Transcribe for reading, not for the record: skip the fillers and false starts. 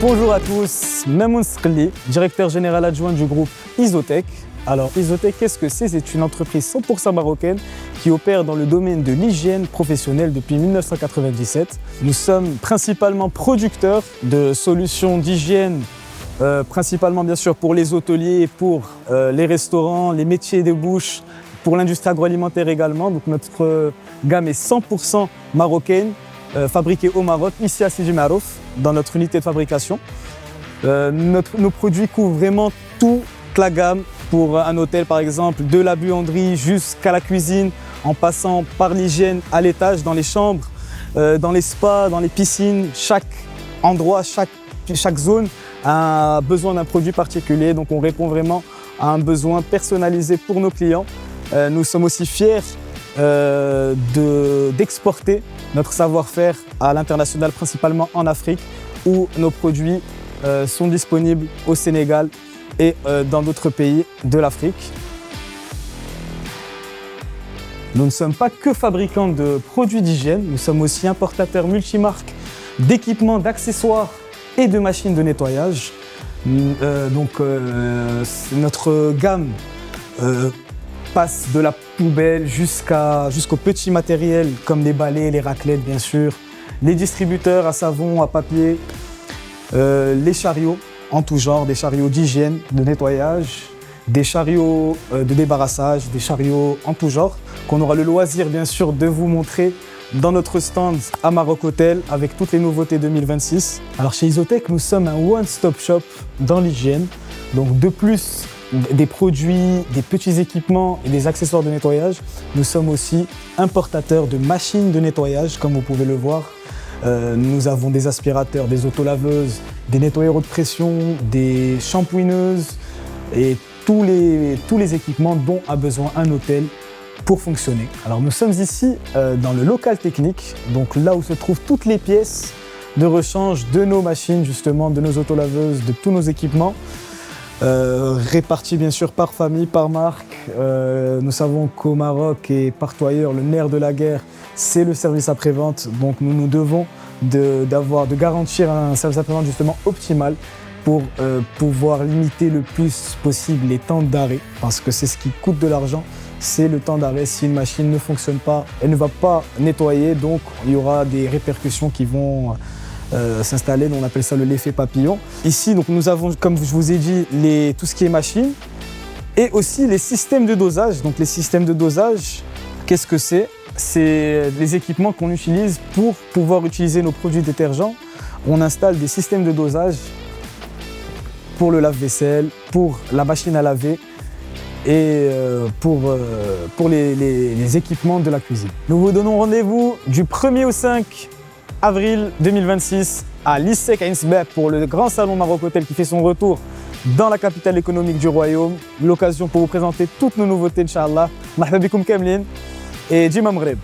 Bonjour à tous, Mamoun Skli, directeur général adjoint du groupe Isotech. Alors Isotech, qu'est-ce que c'est? C'est une entreprise 100% marocaine qui opère dans le domaine de l'hygiène professionnelle depuis 1997. Nous sommes principalement producteurs de solutions d'hygiène, principalement bien sûr pour les hôteliers, pour les restaurants, les métiers de bouche, pour l'industrie agroalimentaire également. Donc notre gamme est 100% marocaine, fabriquée au Maroc, ici à Sidi Marouf, dans notre unité de fabrication. Nos produits couvrent vraiment toute la gamme pour un hôtel par exemple, de la buanderie jusqu'à la cuisine, en passant par l'hygiène à l'étage, dans les chambres, dans les spas, dans les piscines. Chaque endroit, chaque zone a besoin d'un produit particulier, donc on répond vraiment à un besoin personnalisé pour nos clients. Nous sommes aussi fiers d'exporter notre savoir-faire à l'international, principalement en Afrique, où nos produits sont disponibles au Sénégal et dans d'autres pays de l'Afrique. Nous ne sommes pas que fabricants de produits d'hygiène, nous sommes aussi importateurs multimarques d'équipements, d'accessoires et de machines de nettoyage. Notre gamme passe de la poubelle jusqu'au petit matériel comme les balais, les raclettes bien sûr, les distributeurs à savon, à papier, les chariots en tout genre, des chariots d'hygiène, de nettoyage, des chariots de débarrassage, des chariots en tout genre, qu'on aura le loisir bien sûr de vous montrer dans notre stand à Maroc Hotel avec toutes les nouveautés 2026. Alors chez Isotech, nous sommes un one-stop shop dans l'hygiène. Donc de plus des produits, des petits équipements et des accessoires de nettoyage, nous sommes aussi importateurs de machines de nettoyage, comme vous pouvez le voir. Nous avons des aspirateurs, des autolaveuses, des nettoyeurs haute pression, des shampooineuses et tous les équipements dont a besoin un hôtel pour fonctionner. Alors nous sommes ici dans le local technique, donc là où se trouvent toutes les pièces de rechange de nos machines, justement, de nos autolaveuses, de tous nos équipements, répartis bien sûr par famille, par marque. Nous savons qu'au Maroc et partout ailleurs, le nerf de la guerre, c'est le service après-vente. Donc nous devons de garantir un service après-vente justement optimal pour pouvoir limiter le plus possible les temps d'arrêt, parce que c'est ce qui coûte de l'argent, c'est le temps d'arrêt. Si une machine ne fonctionne pas, elle ne va pas nettoyer, donc il y aura des répercussions qui vont s'installer, on appelle ça l'effet papillon. Ici, donc, nous avons, comme je vous ai dit, tout ce qui est machine et aussi les systèmes de dosage. Donc les systèmes de dosage, qu'est-ce que c'est? C'est les équipements qu'on utilise pour pouvoir utiliser nos produits détergents. On installe des systèmes de dosage pour le lave-vaisselle, pour la machine à laver et pour les équipements de la cuisine. Nous vous donnons rendez-vous du 1er au 5 avril 2026 à l'ISEC à Insbep pour le grand salon Maroc Hotel qui fait son retour dans la capitale économique du royaume. L'occasion pour vous présenter toutes nos nouveautés, Inch'Allah. Marhaba bikoum kamlin et Jima Maghreb.